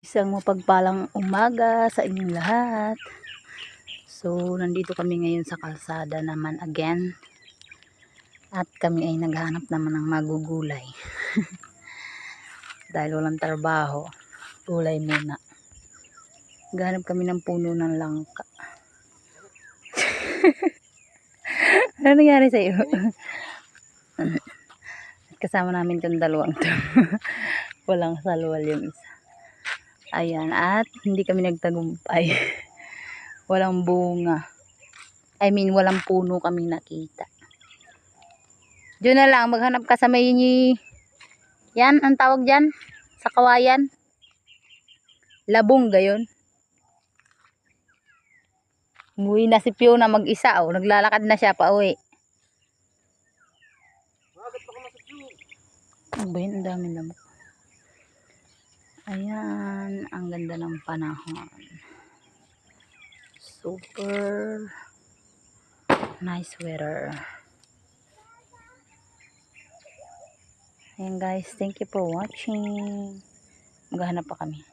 Isang mapagpalang umaga sa inyong lahat. So, nandito kami ngayon sa kalsada naman again. At kami ay naghahanap naman ng magugulay. Dahil walang trabaho, gulay muna. Naghahanap kami ng puno ng langka. Ano nangyari sa'yo? Kasama namin itong dalawang to. Walang salwal yung isa. Ayan, at hindi kami nagtagumpay. Walang bunga. I mean, walang puno kami nakita. Diyan na lang, maghanap ka sa may yan, ang tawag dyan? Sa kawayan? Labong gayon. Umuwi na si Fiona mag-isa, oh. Naglalakad na siya pa uwi. Ano ba yun? Ang dami lamok. Ayan, ang ganda ng panahon. Super nice weather. Ayan guys, thank you for watching. Maghahanap pa kami.